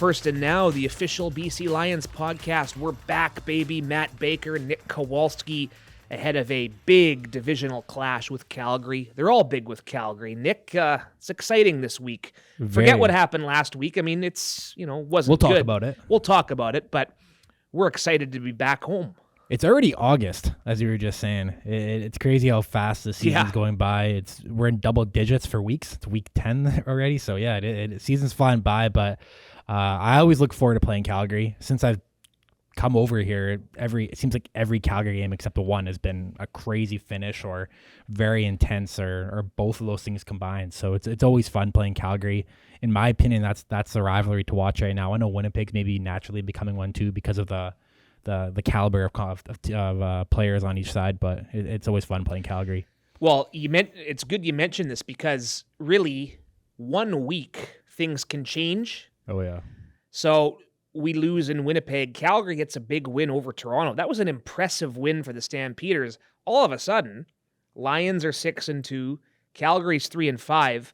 First and Now, the official BC Lions podcast. We're back, baby. Matt Baker, Nik Kowalski, ahead of a big divisional clash with Calgary. They're all big with Calgary. Nik, it's exciting this week. Forget what happened last week. I mean, it's, wasn't good. We'll talk about it. We'll talk about it, but we're excited to be back home. It's already August, as you were just saying. It's crazy how fast the season's going by. We're in double digits for weeks. It's week 10 already. So, season's flying by, but I always look forward to playing Calgary. Since I've come over here, it seems like every Calgary game except the one has been a crazy finish or very intense or both of those things combined. So it's always fun playing Calgary. In my opinion, that's the rivalry to watch right now. I know Winnipeg's maybe naturally becoming one too because of the caliber of players on each side, but it's always fun playing Calgary. Well, it's good you mentioned this because really 1 week things can change. Oh, yeah. So we lose in Winnipeg. Calgary gets a big win over Toronto. That was an impressive win for the Stampeders. All of a sudden, Lions are 6-2, Calgary's 3-5.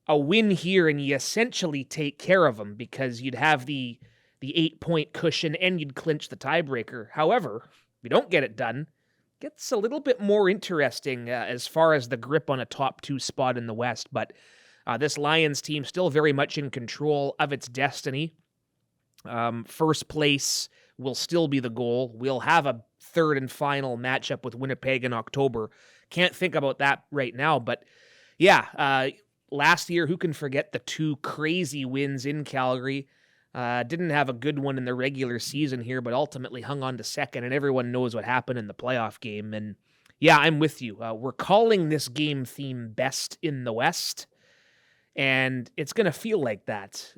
A win here, and you essentially take care of them because you'd have the 8-point cushion and you'd clinch the tiebreaker. However, if you don't get it done, it gets a little bit more interesting as far as the grip on a top 2 spot in the West. But this Lions team still very much in control of its destiny. First place will still be the goal. We'll have a third and final matchup with Winnipeg in October. Can't think about that right now, but last year, who can forget the 2 crazy wins in Calgary? Didn't have a good one in the regular season here, but ultimately hung on to second, and everyone knows what happened in the playoff game. And I'm with you. We're calling this game theme Best in the West, and it's going to feel like that.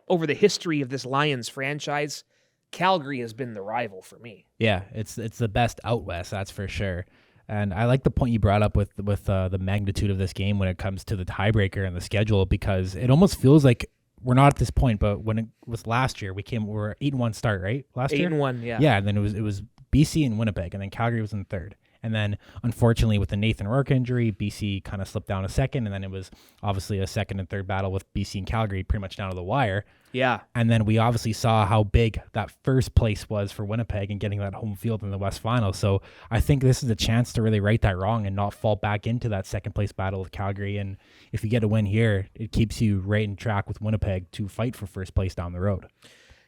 Over the history of this Lions franchise, Calgary has been the rival for me. Yeah, it's the best out west, that's for sure. And I like the point you brought up with the magnitude of this game when it comes to the tiebreaker and the schedule, because it almost feels like we're not at this point, but when it was last year, we were 8-1 start, right? Last year? 8-1, yeah. Yeah, and then it was BC and Winnipeg, and then Calgary was in third. And then, unfortunately, with the Nathan Rourke injury, BC kind of slipped down a second, and then it was obviously a second and third battle with BC and Calgary pretty much down to the wire. Yeah. And then we obviously saw how big that first place was for Winnipeg and getting that home field in the West Final. So I think this is a chance to really right that wrong and not fall back into that second place battle with Calgary. And if you get a win here, it keeps you right in track with Winnipeg to fight for first place down the road.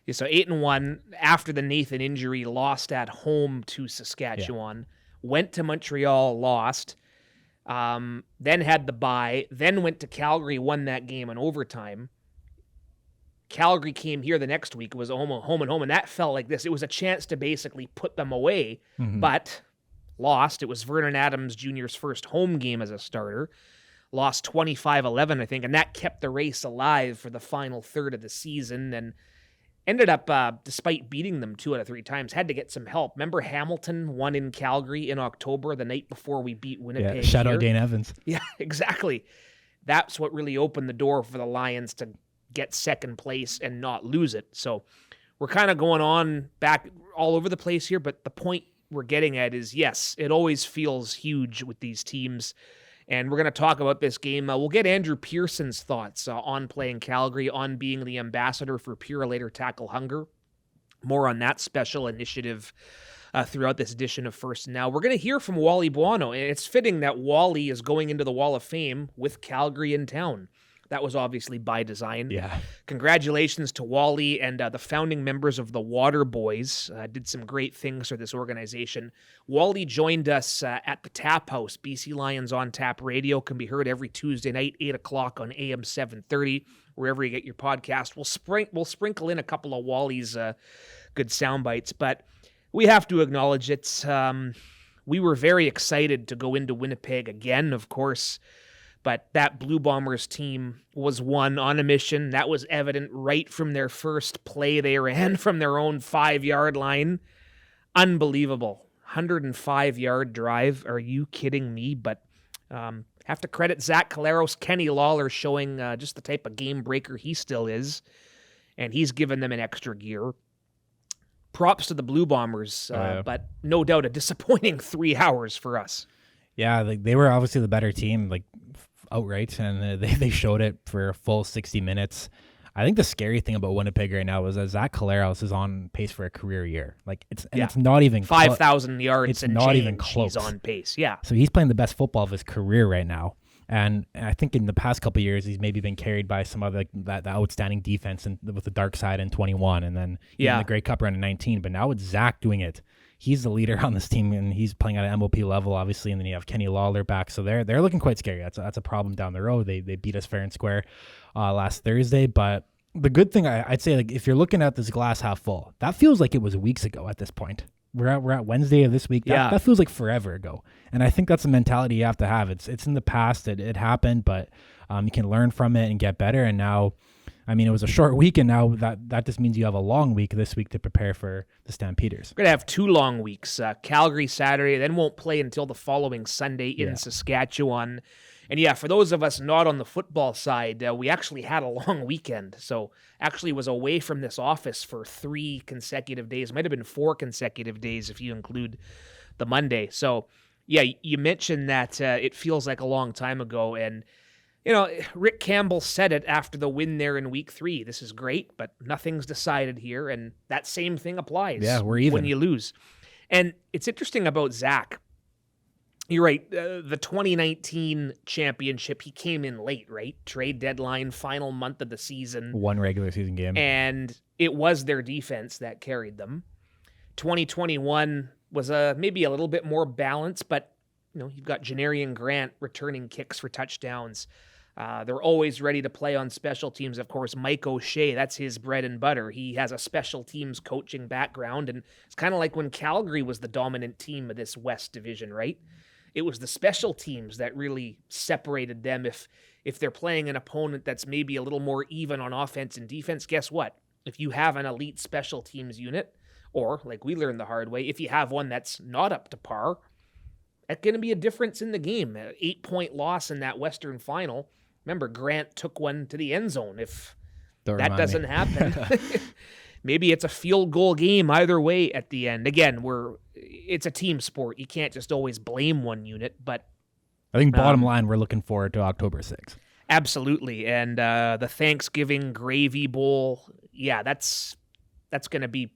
Yeah, so 8-1 after the Nathan injury, lost at home to Saskatchewan. Yeah. Went to Montreal, lost, then had the bye, then went to Calgary, won that game in overtime. Calgary came here the next week, was home and home, and that felt like this. It was a chance to basically put them away, but lost. It was Vernon Adams Jr.'s first home game as a starter. Lost 25-11, I think, and that kept the race alive for the final third of the season, and ended up, despite beating them 2 out of 3 times, had to get some help. Remember Hamilton won in Calgary in October, the night before we beat Winnipeg? Yeah, shout out Dane Evans. Yeah, exactly. That's what really opened the door for the Lions to get second place and not lose it. So we're kind of going on back all over the place here, but the point we're getting at is, yes, it always feels huge with these teams. And we're going to talk about this game. We'll get Andrew Pearson's thoughts on playing Calgary, on being the ambassador for Pure Later Tackle Hunger. More on that special initiative throughout this edition of First and Now. We're going to hear from Wally Buono, and it's fitting that Wally is going into the Wall of Fame with Calgary in town. That was obviously by design. Yeah. Congratulations to Wally and the founding members of the Water Boys. Did some great things for this organization. Wally joined us at the Tap House. BC Lions on Tap Radio can be heard every Tuesday night, 8 o'clock on AM 730, wherever you get your podcast. We'll sprinkle in a couple of Wally's good sound bites, but we have to acknowledge it. We were very excited to go into Winnipeg again, of course. But that Blue Bombers team was one on a mission. That was evident right from their first play they ran from their own 5-yard line. Unbelievable. 105-yard drive. Are you kidding me? But have to credit Zach Caleros, Kenny Lawler showing just the type of game breaker he still is. And he's given them an extra gear. Props to the Blue Bombers, but no doubt a disappointing 3 hours for us. Yeah, they were obviously the better team, outright, and they showed it for a full 60 minutes. I think the scary thing about Winnipeg right now is that Zach Collaros is on pace for a career year. Like it's not even 5,000 yards. It's and not change, even close. He's on pace. Yeah. So he's playing the best football of his career right now. And I think in the past couple of years, he's maybe been carried by some of the outstanding defense with the dark side in 21 and then in the Grey Cup run in 19. But now with Zach doing it, he's the leader on this team, and he's playing at an MOP level, obviously. And then you have Kenny Lawler back. So they're looking quite scary. That's a problem down the road. They beat us fair and square last Thursday. But the good thing, I'd say, like if you're looking at this glass half full, that feels like it was weeks ago at this point. We're at Wednesday of this week. That feels like forever ago. And I think that's a mentality you have to have. It's in the past. It happened, but you can learn from it and get better. And now, I mean, it was a short week, and now that just means you have a long week this week to prepare for the Stampeders. We're going to have 2 long weeks. Calgary Saturday, then won't play until the following Sunday in Saskatchewan. And yeah, for those of us not on the football side, we actually had a long weekend. So actually was away from this office for 3 consecutive days. Might have been 4 consecutive days if you include the Monday. So yeah, you mentioned that it feels like a long time ago. And, you know, Rick Campbell said it after the win there in week 3. This is great, but nothing's decided here. And that same thing applies we're even when you lose. And it's interesting about Zach. You're right. The 2019 championship, he came in late, right? Trade deadline, final month of the season. 1 regular season game. And it was their defense that carried them. 2021 was maybe a little bit more balanced, but you know, you've got Janarian Grant returning kicks for touchdowns. They're always ready to play on special teams. Of course, Mike O'Shea, that's his bread and butter. He has a special teams coaching background, and it's kind of like when Calgary was the dominant team of this West Division, right? It was the special teams that really separated them. If they're playing an opponent that's maybe a little more even on offense and defense, guess what? If you have an elite special teams unit, or like we learned the hard way, if you have one that's not up to par, that's going to be a difference in the game. An 8-point loss in that Western final. Remember, Grant took one to the end zone. If that doesn't happen, maybe it's a field goal game either way at the end. Again, it's a team sport. You can't just always blame one unit, but I think bottom line, we're looking forward to October 6th. Absolutely. And the Thanksgiving Gravy Bowl, that's going to be,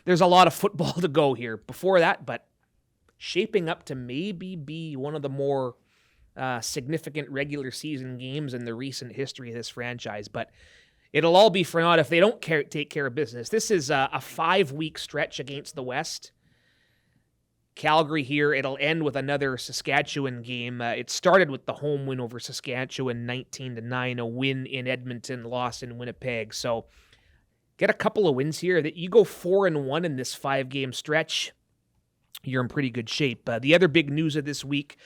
there's a lot of football to go here before that, but shaping up to maybe be one of the more significant regular season games in the recent history of this franchise. But it'll all be for naught if they don't take care of business. This is a 5-week stretch against the West. Calgary here, it'll end with another Saskatchewan game. It started with the home win over Saskatchewan, 19-9, a win in Edmonton, loss in Winnipeg. So get a couple of wins here. That you go 4-1 in this 5-game stretch, you're in pretty good shape. The other big news of this week,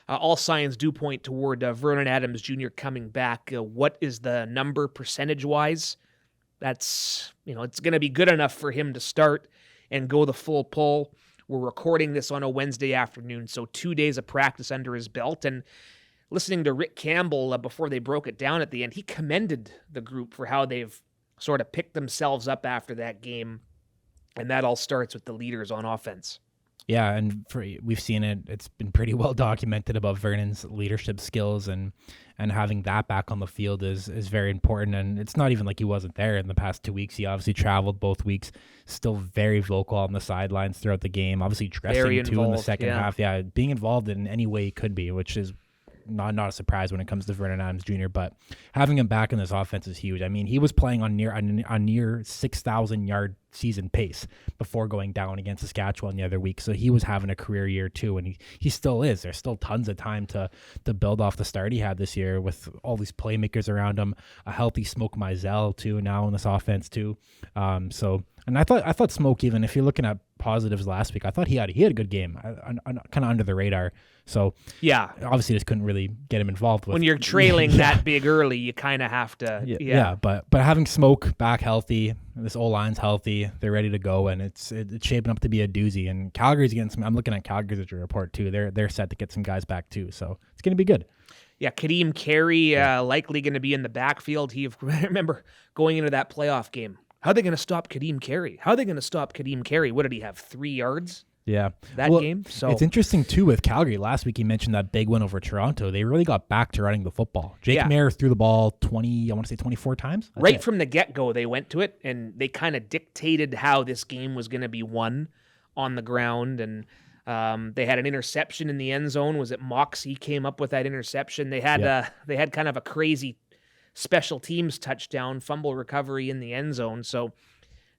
all signs do point toward Vernon Adams Jr. coming back. What is the number percentage-wise? That's, it's going to be good enough for him to start and go the full pull. We're recording this on a Wednesday afternoon, so 2 days of practice under his belt. And listening to Rick Campbell before they broke it down at the end, he commended the group for how they've sort of picked themselves up after that game. And that all starts with the leaders on offense. Yeah, and we've seen it. It's been pretty well documented about Vernon's leadership skills, and having that back on the field is very important. And it's not even like he wasn't there in the past 2 weeks. He obviously traveled both weeks, still very vocal on the sidelines throughout the game, obviously dressing too in the second half. Yeah, being involved in any way he could be, which is not a surprise when it comes to Vernon Adams Jr., but having him back in this offense is huge. I mean, he was playing on near 6,000 yard season pace before going down against Saskatchewan the other week. So he was having a career year too, and he still is. There's still tons of time to build off the start he had this year with all these playmakers around him, a healthy Smoke Mizell too now in this offense too. And I thought Smoke, even if you're looking at positives last week, I thought he had a good game, kind of under the radar. So yeah, obviously just couldn't really get him involved with. When you're trailing that big early, you kind of have to. Yeah, but having Smoke back healthy, this O-line's healthy, they're ready to go, and it's shaping up to be a doozy. And Calgary's getting some. I'm looking at Calgary's at your report too. They're set to get some guys back too, so it's going to be good. Yeah, Kadeem Carey likely going to be in the backfield. Remember going into that playoff game. How are they going to stop Kadeem Carey? What did he have, 3 yards? that game. So it's interesting too with Calgary. Last week you mentioned that big win over Toronto. They really got back to running the football. Jake Maier threw the ball 24 times. Right from the get-go, they went to it, and they kind of dictated how this game was going to be won on the ground. And they had an interception in the end zone. Was it Moxie came up with that interception? They had kind of a crazy special teams touchdown, fumble recovery in the end zone. So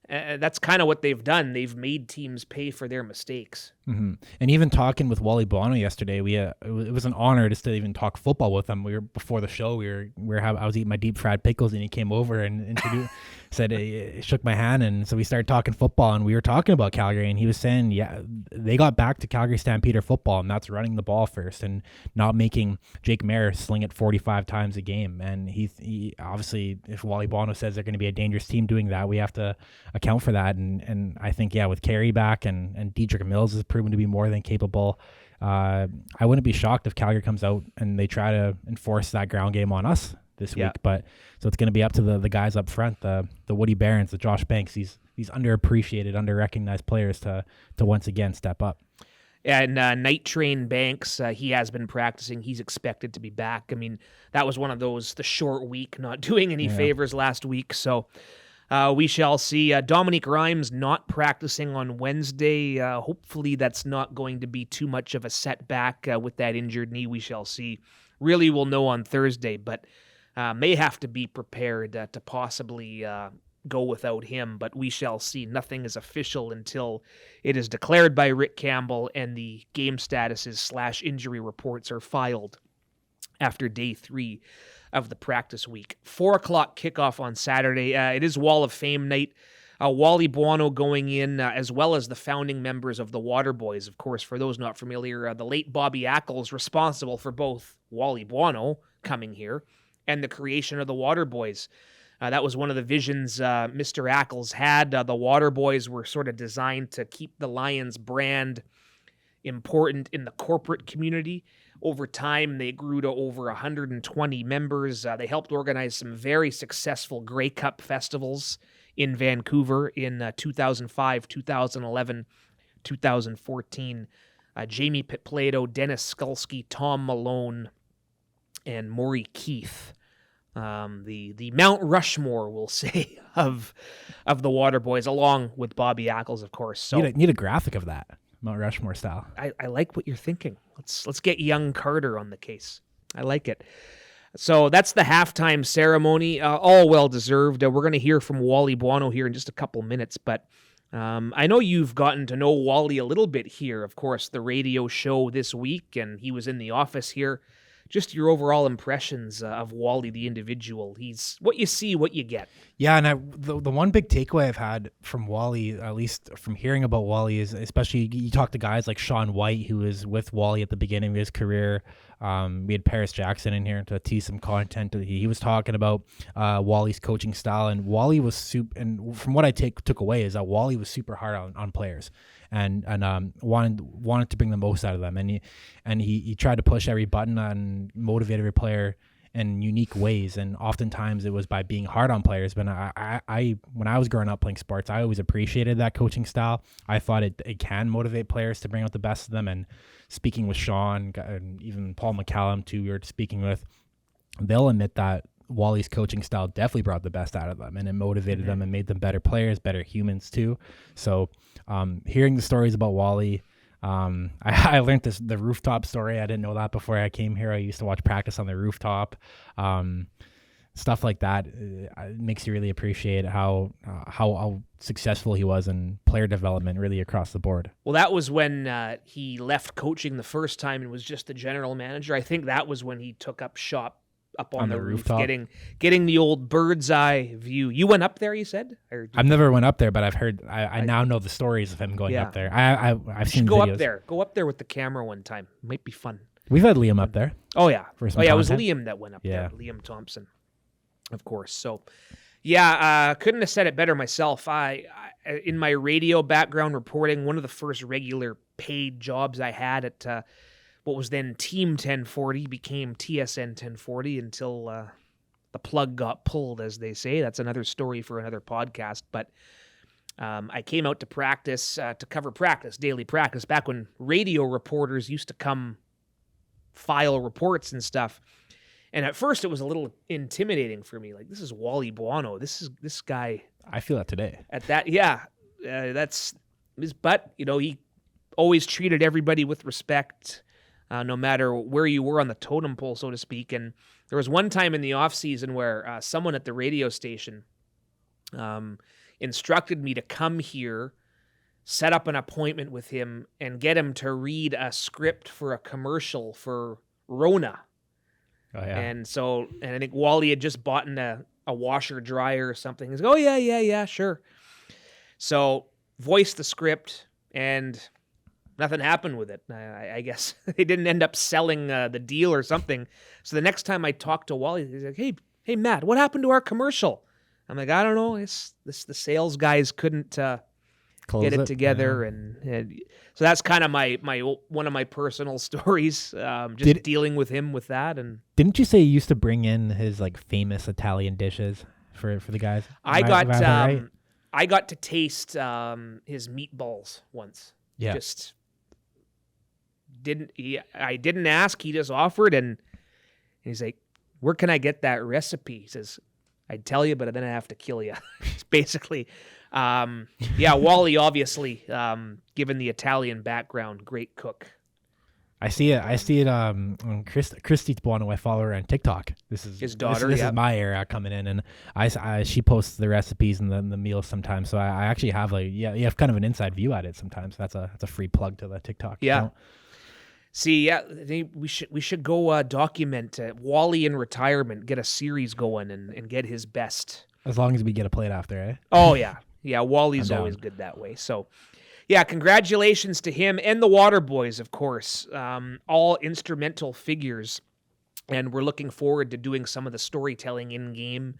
that's kind of what they've done. They've made teams pay for their mistakes. Mm-hmm. And even talking with Wally Buono yesterday, it was an honor just to even talk football with him. We were before the show. I was eating my deep fried pickles, and he came over and introduced, shook my hand, and so we started talking football, and we were talking about Calgary, and he was saying, they got back to Calgary Stampeder football, and that's running the ball first and not making Jake Maier sling it 45 times a game. And he obviously, if Wally Buono says they're going to be a dangerous team doing that, we have to account for that. And I think with Carey back and Diedrich Mills has proven to be more than capable. I wouldn't be shocked if Calgary comes out and they try to enforce that ground game on us this week. But so it's going to be up to the guys up front, the Woody Barons, the Josh Banks, these underappreciated, underrecognized players to once again step up. And Night Train Banks, he has been practicing. He's expected to be back. I mean, that was one of those, the short week, not doing any favors last week. So we shall see. Dominique Rhymes not practicing on Wednesday. Hopefully that's not going to be too much of a setback with that injured knee. We shall see. Really we'll know on Thursday, but may have to be prepared to possibly go without him, but we shall see. Nothing is official until it is declared by Rick Campbell and the game statuses / injury reports are filed after day 3 of the practice week. 4:00 kickoff on Saturday. It is Wall of Fame night. Wally Buono going in, as well as the founding members of the Waterboys. Of course, for those not familiar, the late Bobby Ackles responsible for both Wally Buono coming here and the creation of the Waterboys. That was one of the visions Mr. Ackles had. The Waterboys were sort of designed to keep the Lions brand important in the corporate community. Over time, they grew to over 120 members. They helped organize some very successful Grey Cup festivals in Vancouver in 2005, 2011, 2014. Jamie Pitplato, Dennis Skulski, Tom Malone, and Maury Keith. The Mount Rushmore, we'll say, of the Waterboys, along with Bobby Ackles, of course. So need a graphic of that, Mount Rushmore style. I like what you're thinking. Let's get young Carter on the case. I like it. So that's the halftime ceremony, all well-deserved. We're going to hear from Wally Buono here in just a couple minutes, but I know you've gotten to know Wally a little bit here. Of course, the radio show this week, and he was in the office here. Just your overall impressions of Wally, the individual. He's what you see, what you get. Yeah, and the one big takeaway I've had from Wally, at least from hearing about Wally, is especially you talk to guys like Sean White, who was with Wally at the beginning of his career. We had Paris Jackson in here to tease some content. He was talking about Wally's coaching style, and Wally was and from what I took away is that Wally was super hard on players. And wanted to bring the most out of them, and he tried to push every button and motivate every player in unique ways, and oftentimes it was by being hard on players. But I when I was growing up playing sports, I always appreciated that coaching style. I thought it can motivate players to bring out the best of them. And speaking with Sean and even Paul McCallum too, we were speaking with, they'll admit that Wally's coaching style definitely brought the best out of them, and it motivated them and made them better players, better humans too. So hearing the stories about Wally, I learned the rooftop story. I didn't know that before I came here. I used to watch practice on the rooftop. Stuff like that makes you really appreciate how successful he was in player development really across the board. Well, that was when he left coaching the first time and was just the general manager. I think that was when he took up shop up on the rooftop, getting the old bird's eye view. You went up there, you said? I've never went up there, but I've heard. I now know the stories of him going up there. I've seen go videos. Go up there with the camera one time. It might be fun. We've had Liam up there. Oh yeah, for some it was Liam that went up there. Liam Thompson, of course. So couldn't have said it better myself. I in my radio background reporting, one of the first regular paid jobs I had at what was then Team 1040 became TSN 1040 until the plug got pulled, as they say. That's another story for another podcast. But I came out to practice, to cover practice, daily practice, back when radio reporters used to come file reports and stuff. And at first it was a little intimidating for me. Like, this is Wally Buono. This guy. I feel that today. At that, yeah. But, he always treated everybody with respect, no matter where you were on the totem pole, so to speak. And there was one time in the off season where someone at the radio station instructed me to come here, set up an appointment with him, and get him to read a script for a commercial for Rona. Oh, yeah. And I think Wally had just bought a washer dryer or something. He's like, oh, yeah, sure. So voiced the script, and nothing happened with it. I guess they didn't end up selling the deal or something. So the next time I talked to Wally, he's like, hey, Matt, what happened to our commercial? I'm like, I don't know. The sales guys couldn't get it together, and so that's kind of my one of my personal stories. Dealing with him with that. And didn't you say you used to bring in his like famous Italian dishes for the guys? I got to taste his meatballs once. Yeah. I didn't ask. He just offered, and he's like, "Where can I get that recipe?" He says, "I'd tell you, but then I have to kill you." It's basically, Wally, obviously, given the Italian background, great cook. I see it. On Christy Buono, I follow her on TikTok. This is his daughter. This is my era coming in, and she posts the recipes and the meals sometimes. So I actually have you have kind of an inside view at it sometimes. That's a free plug to the TikTok. Yeah. Account. See, we should go document Wally in retirement, get a series going, and get his best. As long as we get a plate after, eh? Oh yeah. Wally's always good that way. So. Yeah, congratulations to him and the Water Boys, of course, all instrumental figures, and we're looking forward to doing some of the storytelling in-game.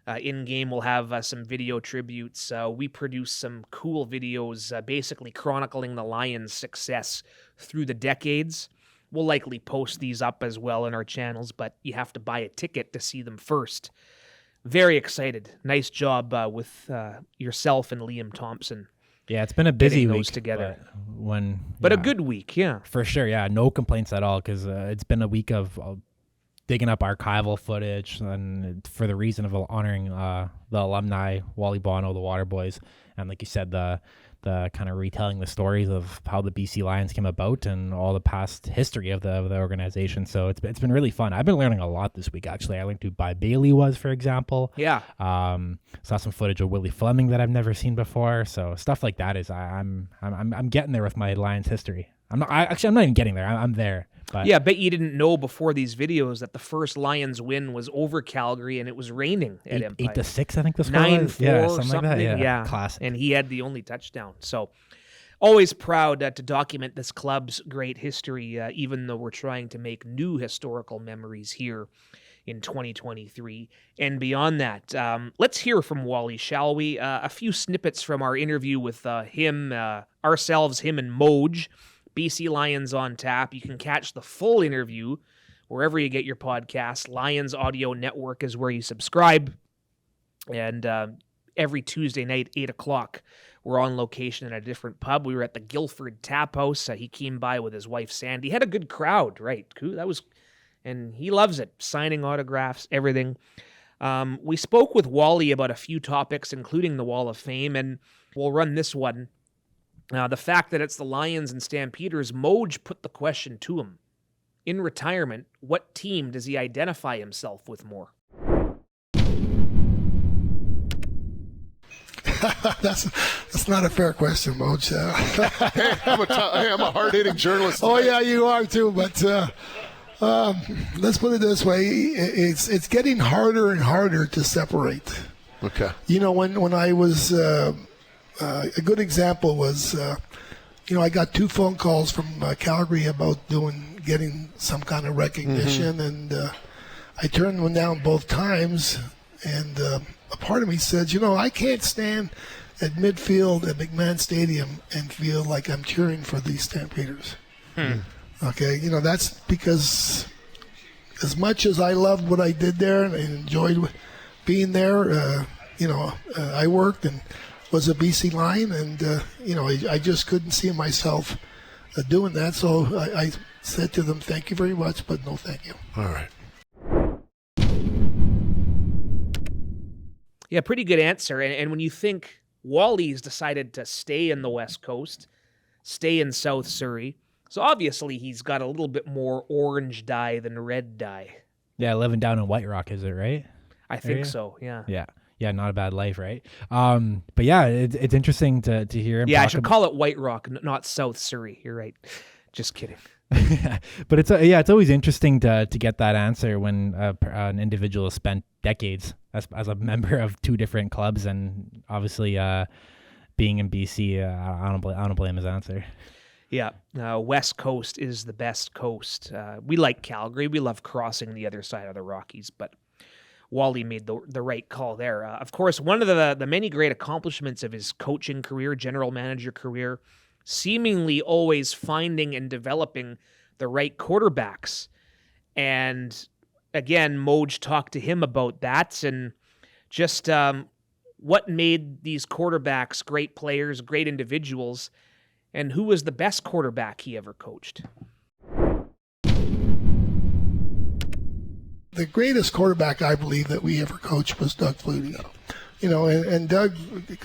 In-game, we'll have some video tributes. We produce some cool videos basically chronicling the Lions' success through the decades. We'll likely post these up as well in our channels, but you have to buy a ticket to see them first. Very excited. Nice job with yourself and Liam Thompson. Yeah, it's been a busy week together. But a good week, yeah. For sure, yeah. No complaints at all, because it's been a week of digging up archival footage, and for the reason of honoring the alumni, Wally Buono, the Water Boys, and like you said, the kind of retelling the stories of how the BC Lions came about and all the past history of the organization. So it's been really fun. I've been learning a lot this week, actually. I learned who By Bailey was, for example. Yeah. Saw some footage of Willie Fleming that I've never seen before. So stuff like that is I'm getting there with my Lions history. I'm not even getting there. I'm there. But yeah, I bet you didn't know before these videos that the first Lions win was over Calgary and it was raining at Empire. 8-6, I think the score was. 9-4, yeah, something like that. Yeah, classic. And he had the only touchdown. So always proud to document this club's great history, even though we're trying to make new historical memories here in 2023 and beyond that. Let's hear from Wally, shall we? A few snippets from our interview with him, ourselves, him and Moj. BC Lions on Tap. You can catch the full interview wherever you get your podcast. Lions Audio Network is where you subscribe. And every Tuesday night, 8 o'clock, we're on location at a different pub. We were at the Guildford Tap House. He came by with his wife, Sandy. Had a good crowd, right? And he loves it. Signing autographs, everything. We spoke with Wally about a few topics, including the Wall of Fame, and we'll run this one. The fact that it's the Lions and Stampeders, Moj put the question to him. In retirement, what team does he identify himself with more? That's not a fair question, Moj. Hey, I'm a hard-hitting journalist. Oh, yeah, you are too, but let's put it this way. It's getting harder and harder to separate. Okay. You know, when I was... a good example was, I got 2 phone calls from Calgary about getting some kind of recognition, and I turned one down both times. And a part of me said, I can't stand at midfield at McMahon Stadium and feel like I'm cheering for the Stampeders. Okay, that's because as much as I loved what I did there and I enjoyed being there, I worked and was a BC Lion, and I just couldn't see myself doing that. So I said to them, "Thank you very much, but no, thank you." All right. Yeah, pretty good answer. And when you think Wally's decided to stay in the West Coast, stay in South Surrey, so obviously he's got a little bit more orange dye than red dye. Yeah, living down in White Rock, is it right? I think so, yeah. Yeah, not a bad life, right? But yeah, it's interesting to hear him. Yeah, I should call it White Rock, not South Surrey. You're right. Just kidding. But it's always interesting to get that answer when an individual has spent decades as a member of two different clubs, and obviously being in BC, I don't blame his answer. Yeah, West Coast is the best coast. We like Calgary. We love crossing the other side of the Rockies, but Wally made the right call there. Of course, one of the many great accomplishments of his coaching career, general manager career, seemingly always finding and developing the right quarterbacks. And again, Moj talked to him about that and just what made these quarterbacks great players, great individuals, and who was the best quarterback he ever coached. The greatest quarterback I believe that we ever coached was Doug Flutie. And Doug,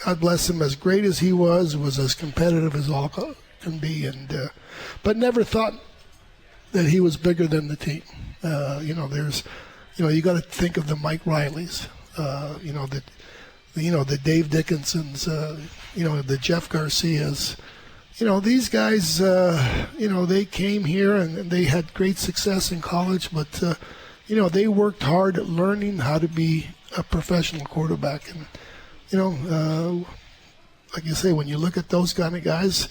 God bless him, as great as he was as competitive as all can be, and but never thought that he was bigger than the team. You got to think of the Mike Rileys, the Dave Dickinsons, the Jeff Garcias. These guys, they came here and they had great success in college, but they worked hard at learning how to be a professional quarterback. And, like you say, when you look at those kind of guys,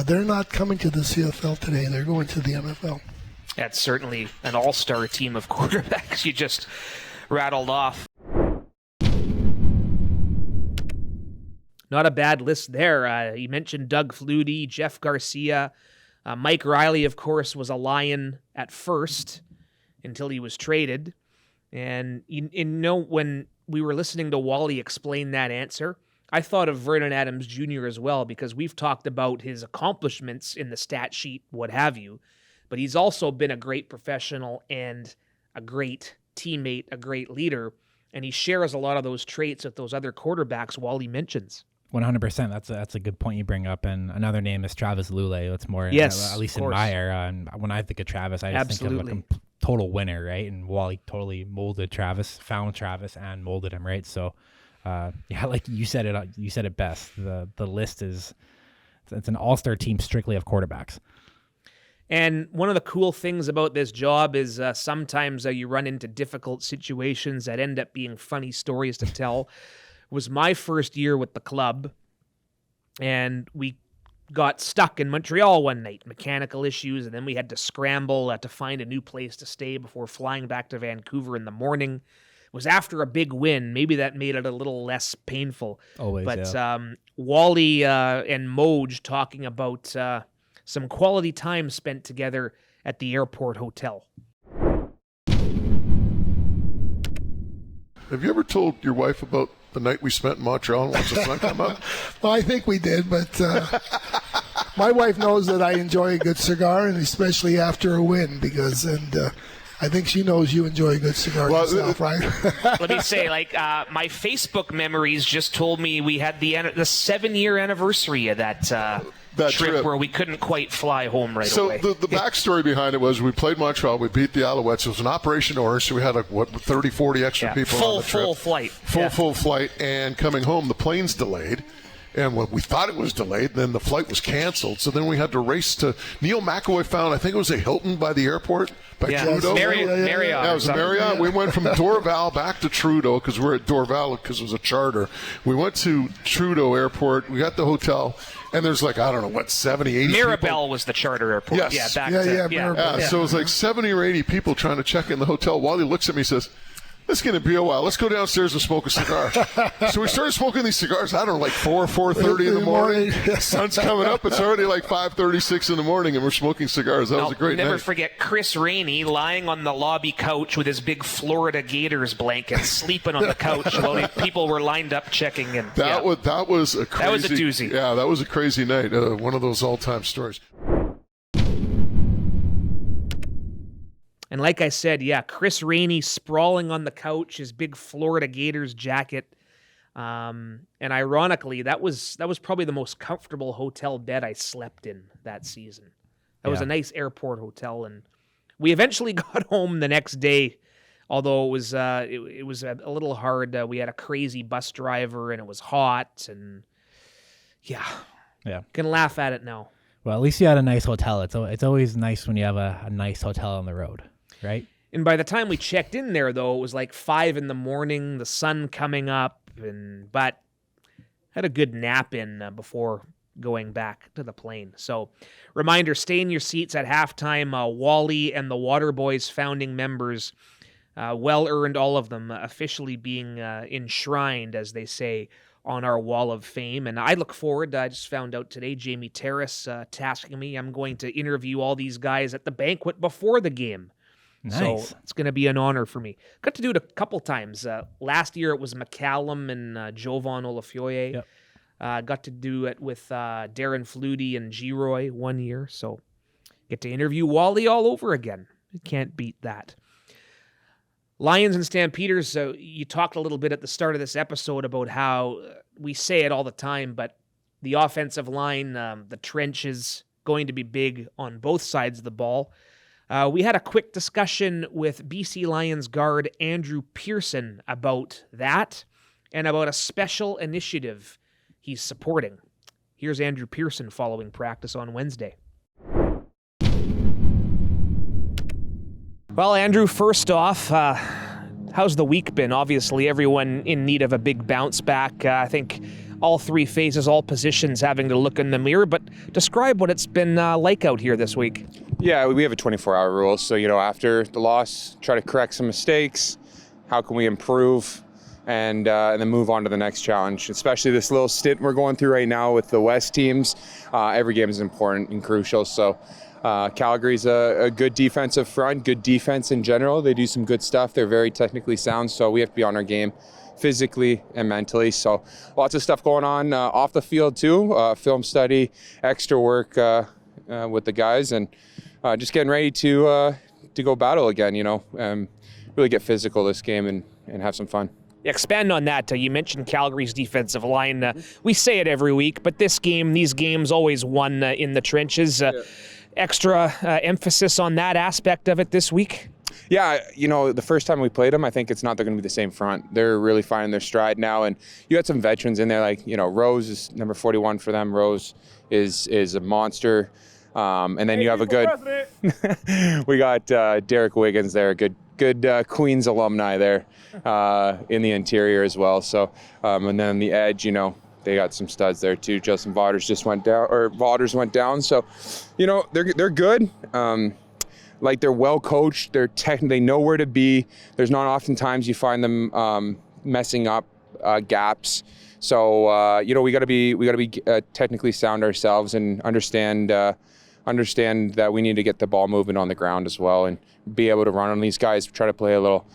they're not coming to the CFL today. They're going to the NFL. That's certainly an all-star team of quarterbacks you just rattled off. Not a bad list there. You mentioned Doug Flutie, Jeff Garcia. Mike Riley, of course, was a Lion at first until he was traded. And when we were listening to Wally explain that answer, I thought of Vernon Adams Jr. as well, because we've talked about his accomplishments in the stat sheet, what have you. But he's also been a great professional and a great teammate, a great leader. And he shares a lot of those traits with those other quarterbacks Wally mentions. 100%. That's a good point you bring up. And another name is Travis Lulay. It's more, yes, at least in my era. And when I think of Travis, I just think of a total winner, right? And Wally totally molded Travis, found Travis, and molded him, right? So, like you said it best. The list it's an all-star team strictly of quarterbacks. And one of the cool things about this job is sometimes you run into difficult situations that end up being funny stories to tell. It was my first year with the club, and we got stuck in Montreal one night, mechanical issues, and then we had to scramble to find a new place to stay before flying back to Vancouver in the morning. It was after a big win. Maybe that made it a little less painful. Always, but yeah. Wally and Moj talking about some quality time spent together at the airport hotel. Have you ever told your wife about the night we spent in Montreal and watched the sun come up? Well, I think we did, but my wife knows that I enjoy a good cigar, and especially after a win, I think she knows you enjoy a good cigar yourself, right? Let me say, my Facebook memories just told me we had the 7-year anniversary of that trip where we couldn't quite fly home right away. So the backstory behind it was we played Montreal, we beat the Alouettes. It was an Operation Orange, so we had 30, 40 extra people on the trip. Full flight. Full flight, and coming home, the plane's delayed. And when we thought it was delayed, then the flight was canceled. So then we had to race to Neil McAvoy found, I think it was a Hilton by the airport, by Trudeau. Marriott. Yeah, it was a Marriott. We went from Dorval back to Trudeau because we're at Dorval because it was a charter. We went to Trudeau Airport. We got the hotel. And there's 70, 80 Mirabel people. was the charter airport. Yes. Mirabel. So it was 70 or 80 people trying to check in the hotel. Wally looks at me and says, It's going to be a while. Let's go downstairs and smoke a cigar. So we started smoking these cigars, I don't know, like 4:30 in the morning. Sun's coming up. It's already like 5:36 in the morning, and we're smoking cigars. That was a great night. Never forget Chris Rainey lying on the lobby couch with his big Florida Gators blanket, sleeping on the couch while people were lined up checking in. That was a crazy. That was a doozy. Yeah, that was a crazy night. One of those all-time stories. And like I said, yeah, Chris Rainey sprawling on the couch, his big Florida Gators jacket. And ironically, that was probably the most comfortable hotel bed I slept in that season. That was a nice airport hotel, and we eventually got home the next day. Although it was a little hard. We had a crazy bus driver, and it was hot, and yeah, can laugh at it now. Well, at least you had a nice hotel. It's always nice when you have a nice hotel on the road, right? And by the time we checked in there, though, it was like 5 a.m, the sun coming up, but had a good nap in before going back to the plane. So, reminder: stay in your seats at halftime. Wally and the Waterboys founding members, well earned, all of them, officially being enshrined, as they say, on our wall of fame. And I look forward, I just found out today, Jamie Terrace tasking me. I'm going to interview all these guys at the banquet before the game. Nice. So it's going to be an honor for me. Got to do it a couple times. Last year it was McCallum and Jovan Olafioye. Yep. Got to do it with Darren Flutie and Giroy one year. So get to interview Wally all over again. You can't beat that. Lions and Stampeders, you talked a little bit at the start of this episode about how we say it all the time, but the offensive line, the trenches, going to be big on both sides of the ball. We had a quick discussion with BC Lions guard Andrew Peirson about that and about a special initiative he's supporting. Here's Andrew Peirson following practice on Wednesday. Well, Andrew, first off, how's the week been? Obviously, everyone in need of a big bounce back. I think all three phases, all positions having to look in the mirror, but describe what it's been like out here this week. Yeah, we have a 24-hour rule, so, after the loss, try to correct some mistakes. How can we improve? And then move on to the next challenge, especially this little stint we're going through right now with the West teams. Every game is important and crucial, so Calgary's a good defensive front, good defense in general. They do some good stuff. They're very technically sound, so we have to be on our game physically and mentally. So lots of stuff going on off the field too, film study, extra work with the guys, and just getting ready to go battle again, really get physical this game and have some fun. Expand on that. You mentioned Calgary's defensive line. We say it every week, but these games always won in the trenches. Extra emphasis on that aspect of it this week? Yeah, the first time we played them, I think it's not they're going to be the same front. They're really finding their stride now, and you got some veterans in there, like, Rose is number 41 for them. Rose is a monster. And then you have a good we got Derek Wiggins there, good Queens alumni there in the interior as well. So and then the edge, they got some studs there too. Justin Vaughters went down. So, they're good. They're well coached. They know where to be. There's not often times you find them messing up gaps. So we got to be technically sound ourselves and understand that we need to get the ball moving on the ground as well and be able to run on these guys. Try to play a little.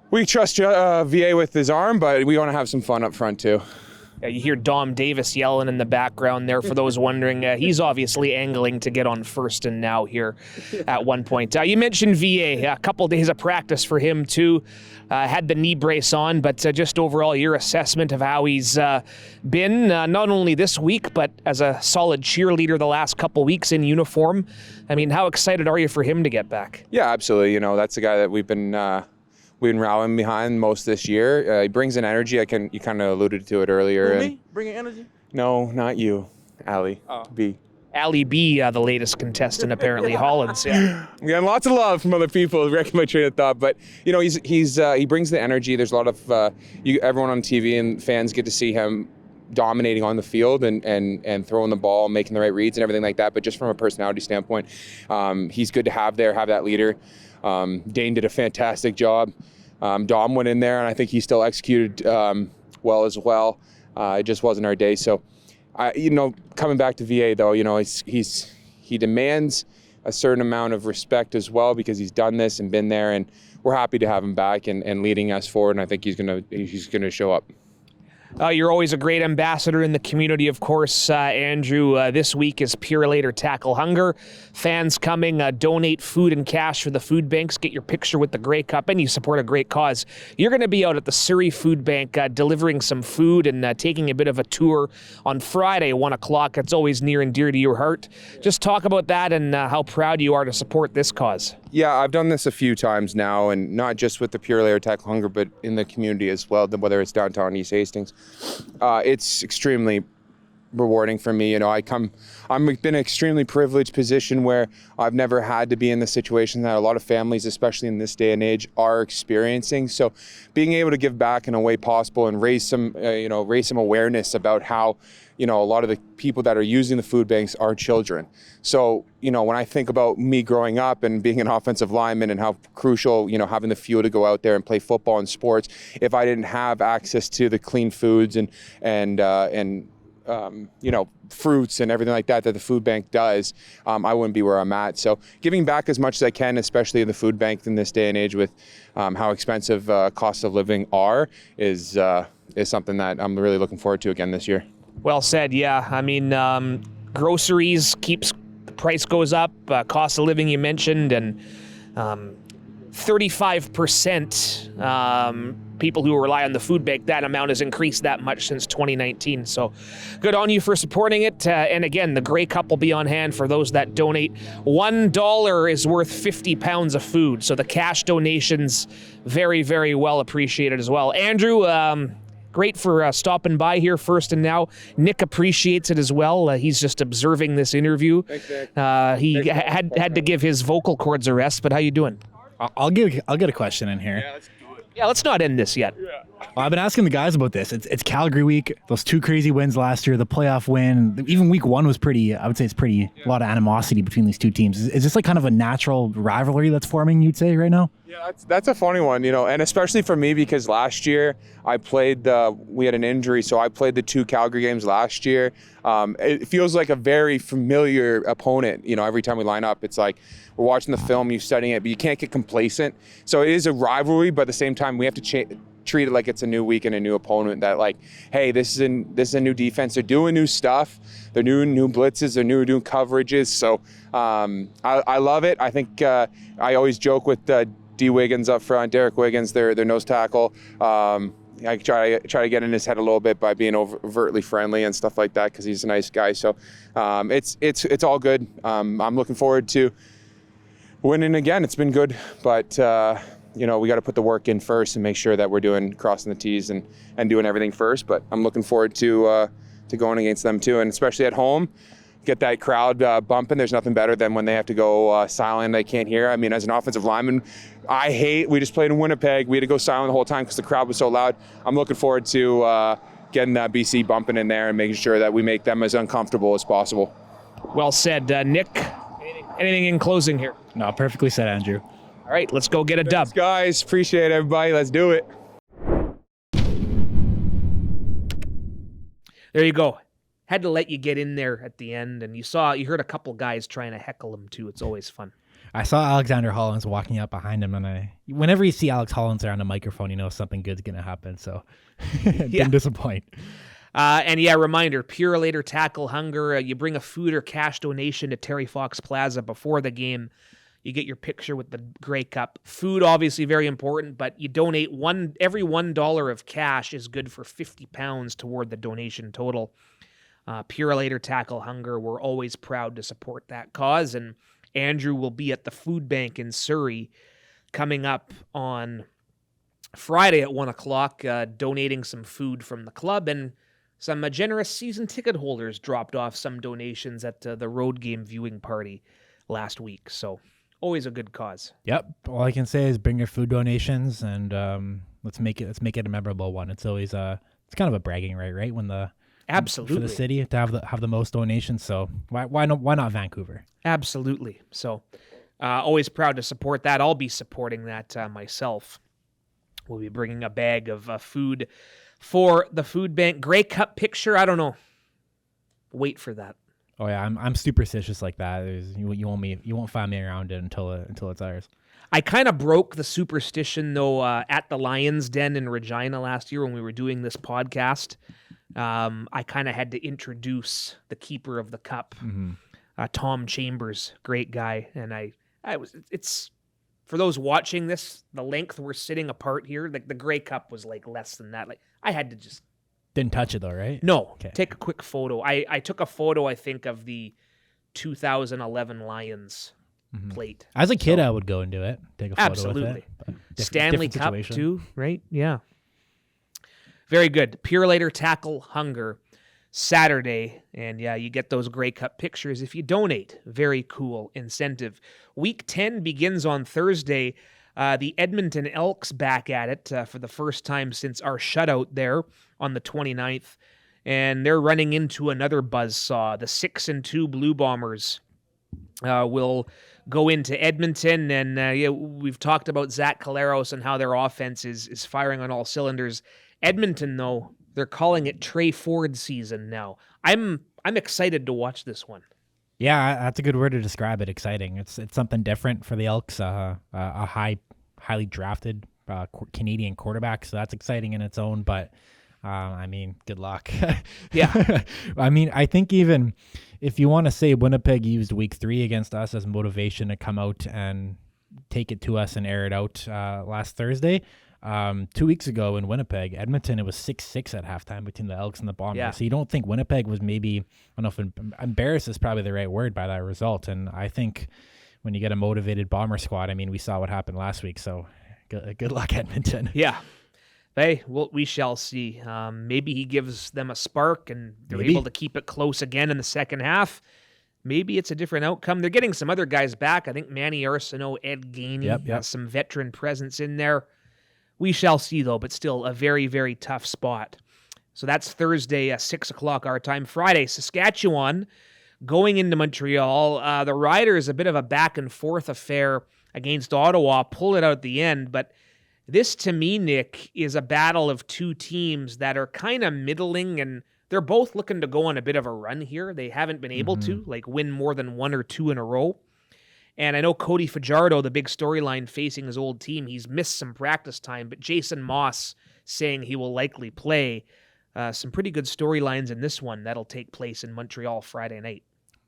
We trust VA with his arm, but we want to have some fun up front too. Yeah, you hear Dom Davis yelling in the background there. For those wondering, he's obviously angling to get on first and now here at one point. You mentioned VA, a couple days of practice for him too. Had the knee brace on, but just overall your assessment of how he's been, not only this week, but as a solid cheerleader the last couple weeks in uniform. I mean, how excited are you for him to get back? Yeah, absolutely. That's a guy that we've been rallying behind most this year. He brings an energy. You kind of alluded to it earlier. Me? Bringing energy? No, not you, Allie. B. Allie B, the latest contestant, apparently, Hollins. Yeah. We got lots of love from other people. Wrecking my train of thought, but he brings the energy. There's a lot of everyone on TV and fans get to see him dominating on the field and throwing the ball, making the right reads and everything like that. But just from a personality standpoint, he's good to have that leader. Dane did a fantastic job Dom went in there, and I think he still executed well as well. It just wasn't our day. So, coming back to VA though, he demands a certain amount of respect as well because he's done this and been there, and we're happy to have him back and leading us forward. And I think he's gonna show up. You're always a great ambassador in the community, of course, Andrew. This week is Purolator Tackle Hunger. Fans coming, donate food and cash for the food banks, get your picture with the Grey Cup, and you support a great cause. You're going to be out at the Surrey Food Bank delivering some food and taking a bit of a tour on Friday, 1 o'clock. It's always near and dear to your heart. Just talk about that and how proud you are to support this cause. Yeah, I've done this a few times now, and not just with the Purolator Tackle Hunger, but in the community as well, whether it's downtown East Hastings. It's extremely rewarding for me. I'm in an extremely privileged position where I've never had to be in the situation that a lot of families, especially in this day and age, are experiencing. So being able to give back in a way possible and raise some awareness about how, a lot of the people that are using the food banks are children. So, when I think about me growing up and being an offensive lineman and how crucial, having the fuel to go out there and play football and sports, if I didn't have access to the clean foods and fruits and everything like that the food bank does, I wouldn't be where I'm at. So giving back as much as I can, especially in the food bank in this day and age with how expensive costs of living are, is something that I'm really looking forward to again this year. Well said, yeah. I mean, groceries the price goes up, cost of living you mentioned, and 35% people who rely on the food bank, that amount has increased that much since 2019. So good on you for supporting it. And again, the Grey Cup will be on hand for those that donate. $1 is worth 50 pounds of food. So the cash donations, very, very well appreciated as well. Andrew, great for stopping by here first and now. Nik appreciates it as well. He's just observing this interview. Thanks, Nick. He had to give his vocal cords a rest, but how you doing? I'll get a question in here. Yeah, let's do it. Yeah, let's not end this yet. Yeah. Well, I've been asking the guys about this. It's Calgary week. Those 2 crazy wins last year, the playoff win. Even week 1 was pretty. I would say it's pretty. A lot of animosity between these two teams. Is this like kind of a natural rivalry that's forming? You'd say right now? Yeah, that's a funny one, and especially for me because last year we had an injury, so I played the 2 Calgary games last year. It feels like a very familiar opponent. Every time we line up, it's like we're watching the film, you're studying it, but you can't get complacent. So it is a rivalry, but at the same time, we have to treat it like it's a new week and a new opponent. That like, hey, this is a new defense. They're doing new stuff. They're doing new blitzes. They're doing coverages. So I love it. I think I always joke with D. Wiggins up front, Derek Wiggins, their nose tackle. I try to get in his head a little bit by being overtly friendly and stuff like that because he's a nice guy. So it's all good. I'm looking forward to winning again. It's been good, but we got to put the work in first and make sure that we're doing crossing the T's and doing everything first. But I'm looking forward to going against them too, and especially at home. Get that crowd bumping. There's nothing better than when they have to go silent. They can't hear. I mean, as an offensive lineman, we just played in Winnipeg. We had to go silent the whole time because the crowd was so loud. I'm looking forward to getting that BC bumping in there and making sure that we make them as uncomfortable as possible. Well said. Nik, anything in closing here? No, perfectly said, Andrew. All right, let's go get a dub. Thanks, guys. Appreciate it, everybody. Let's do it. There you go. Had to let you get in there at the end, and you heard a couple guys trying to heckle him too. It's always fun. I saw Alexander Hollins walking up behind him, and whenever you see Alex Hollins around a microphone, you know something good's gonna happen. So didn't disappoint. Reminder, Purolator Tackle Hunger. You bring a food or cash donation to Terry Fox Plaza before the game. You get your picture with the Grey Cup. Food, obviously very important, but you donate every $1 of cash is good for 50 pounds toward the donation total. Purolator Tackle Hunger. We're always proud to support that cause, and Andrew will be at the food bank in Surrey coming up on Friday at 1 o'clock, donating some food from the club, and some generous season ticket holders dropped off some donations at the road game viewing party last week. So always a good cause. Yep. All I can say is bring your food donations, and let's make it a memorable one. It's always it's kind of a bragging right? When Absolutely. For the city to have the most donations. So why not Vancouver? Absolutely. So always proud to support that. I'll be supporting that myself. We'll be bringing a bag of food for the food bank. Grey Cup picture, I don't know. Wait for that. Oh yeah, I'm superstitious like that. You won't find me around it until it's ours. I kind of broke the superstition though at the Lions Den in Regina last year when we were doing this podcast. I kind of had to introduce the keeper of the cup, Tom Chambers, great guy, and it's for those watching this, the length we're sitting apart here, like the Grey Cup was like less than that. Like I had to just didn't touch it though, right? No, okay. Take a quick photo. I took a photo, I think, of the 2011 Lions plate. As a kid, I would go and do it. Take a photo absolutely. With it. Stanley Cup too, right? Yeah. Very good. Purelator Tackle Hunger Saturday, and yeah, you get those Grey Cup pictures if you donate. Very cool incentive. Week 10 begins on Thursday. The Edmonton Elks back at it for the first time since our shutout there on the 29th, and they're running into another buzzsaw. The 6-2 Blue Bombers will go into Edmonton, and we've talked about Zach Collaros and how their offense is firing on all cylinders. Edmonton, though, they're calling it Trey Ford season now. I'm excited to watch this one. Yeah, that's a good word to describe it. Exciting. It's something different for the Elks. A highly drafted Canadian quarterback, so that's exciting in its own. But I mean, good luck. Yeah. I mean, I think even if you want to say Winnipeg used week 3 against us as motivation to come out and take it to us and air it out last Thursday. 2 weeks ago in Winnipeg, Edmonton, it was 6-6 at halftime between the Elks and the Bombers. Yeah. So you don't think Winnipeg was maybe, I don't know if embarrassed is probably the right word by that result. And I think when you get a motivated Bomber squad, I mean, we saw what happened last week. So good luck, Edmonton. Yeah. Hey, we shall see. Maybe he gives them a spark and they're able to keep it close again in the second half. Maybe it's a different outcome. They're getting some other guys back. I think Manny Arsenault, Ed Gainey, has some veteran presence in there. We shall see, though, but still a very, very tough spot. So that's Thursday, 6 o'clock our time. Friday, Saskatchewan going into Montreal. The Riders, a bit of a back-and-forth affair against Ottawa, pull it out at the end. But this, to me, Nick, is a battle of two teams that are kind of middling, and they're both looking to go on a bit of a run here. They haven't been able to, win more than 1 or 2 in a row. And I know Cody Fajardo, the big storyline facing his old team, he's missed some practice time, but Jason Moss saying he will likely play. Some pretty good storylines in this one that'll take place in Montreal Friday night.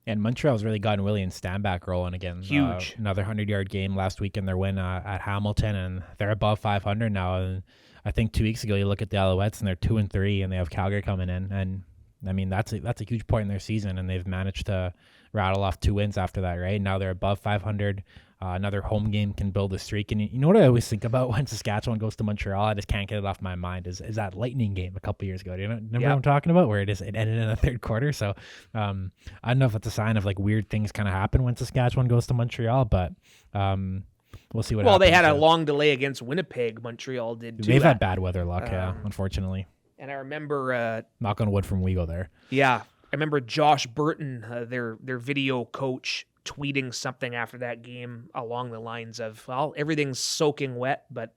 And Montreal's really gotten William Stanback rolling again. Huge. Another 100-yard game last week in their win at Hamilton, and they're above 500 now. And I think 2 weeks ago, you look at the Alouettes, and they're 2-3, and they have Calgary coming in. And I mean, that's a huge point in their season, and they've managed to rattle off 2 wins after that, right? Now they're above 500. Another home game can build a streak. And you know what I always think about when Saskatchewan goes to Montreal? I just can't get it off my mind is that Lightning game a couple years ago. Do you remember what I'm talking about? Where it ended in the third quarter. So I don't know if it's a sign of weird things kind of happen when Saskatchewan goes to Montreal, but we'll see what happens. Well, they had a long delay against Winnipeg. Montreal did too. They've had bad weather luck, unfortunately. And I remember... knock on wood from Wego there. Yeah. I remember Josh Burton, their video coach, tweeting something after that game along the lines of, well, everything's soaking wet, but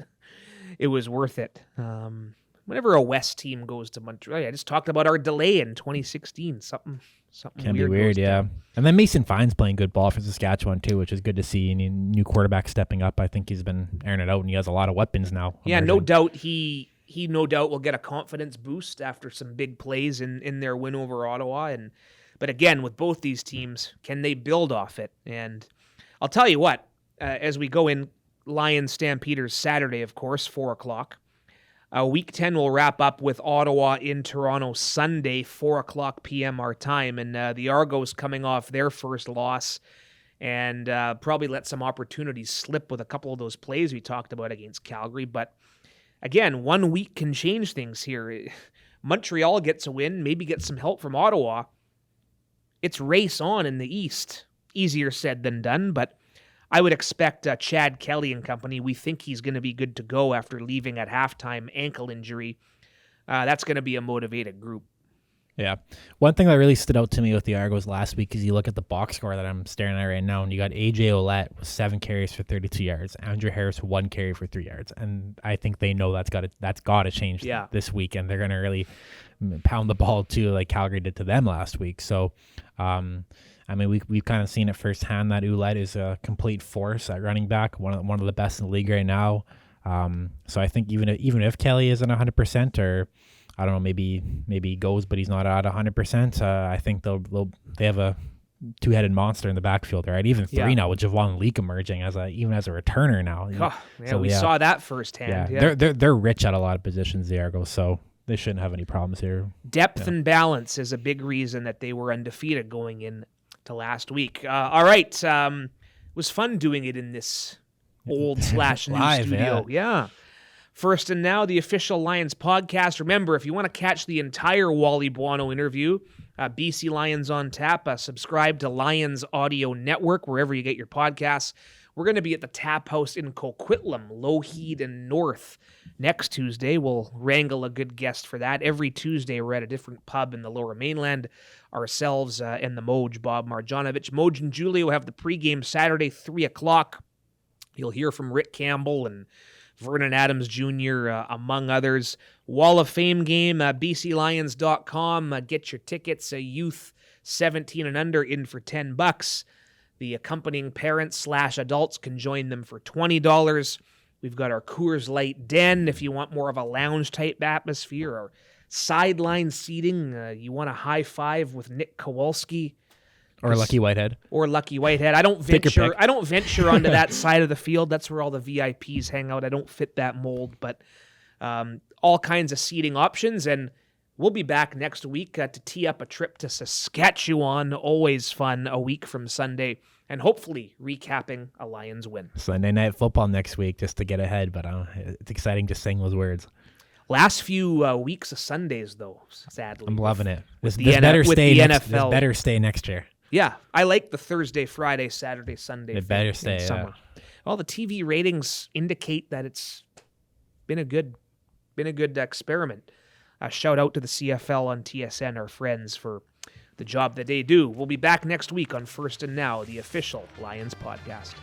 it was worth it. Whenever a West team goes to Montreal, I just talked about our delay in 2016. Something can be weird, yeah. down. And then Mason Fine's playing good ball for Saskatchewan too, which is good to see. And new quarterback stepping up. I think he's been airing it out, and he has a lot of weapons now. Yeah, no doubt he no doubt will get a confidence boost after some big plays in their win over Ottawa. But again, with both these teams, can they build off it? And I'll tell you what, as we go in, Lions Stampeders Saturday, of course, 4 o'clock. Week 10 will wrap up with Ottawa in Toronto Sunday, 4 o'clock p.m. our time. And the Argos coming off their first loss and probably let some opportunities slip with a couple of those plays we talked about against Calgary. But again, 1 week can change things here. Montreal gets a win, maybe gets some help from Ottawa. It's race on in the East. Easier said than done, but I would expect Chad Kelly and company. We think he's going to be good to go after leaving at halftime, ankle injury. That's going to be a motivated group. Yeah. One thing that really stood out to me with the Argos last week is you look at the box score that I'm staring at right now, and you got AJ Ouellette with 7 carries for 32 yards, Andrew Harris 1 carry for 3 yards, and I think they know that's got to change this week, and they're going to really pound the ball too, like Calgary did to them last week. So, I mean, we've kind of seen it firsthand that Ouellette is a complete force at running back, one of the best in the league right now. So I think even if Kelly isn't 100%, or I don't know, maybe he goes, but he's not at 100%. I think they have a two-headed monster in the backfield, right? Even 3 now with Javon Leak emerging even as a returner now. We saw that firsthand. Yeah. They're rich at a lot of positions, the Argos, so they shouldn't have any problems here. Depth and balance is a big reason that they were undefeated going in to last week. All right, it was fun doing it in this old / new studio. Yeah. First and Now, the official Lions podcast. Remember, if you want to catch the entire Wally Buono interview, BC Lions on Tap, subscribe to Lions Audio Network, wherever you get your podcasts. We're going to be at the Tap House in Coquitlam, Lougheed, and North next Tuesday. We'll wrangle a good guest for that. Every Tuesday, we're at a different pub in the Lower Mainland, ourselves and the Moj, Bob Marjanovic. Moj and Julio have the pregame Saturday, 3 o'clock. You'll hear from Rick Campbell and Vernon Adams Jr., among others. Wall of Fame game, bclions.com. Get your tickets, youth 17 and under in for $10. The accompanying parents / adults can join them for $20. We've got our Coors Light Den if you want more of a lounge-type atmosphere, or sideline seating. You want a high five with Nick Kowalski. Or Lucky Whitehead. I don't venture onto that side of the field. That's where all the VIPs hang out. I don't fit that mold, but all kinds of seating options. And we'll be back next week to tee up a trip to Saskatchewan. Always fun, a week from Sunday, and hopefully recapping a Lions win. Sunday Night Football next week, just to get ahead, but it's exciting just saying those words. Last few weeks of Sundays, though, sadly. I'm loving it. This NFL. better stay next year. Yeah, I like the Thursday, Friday, Saturday, Sunday. It better stay. Summer. Well, the TV ratings indicate that it's been a good experiment. Shout out to the CFL on TSN, our friends, for the job that they do. We'll be back next week on First and Now, the official Lions podcast.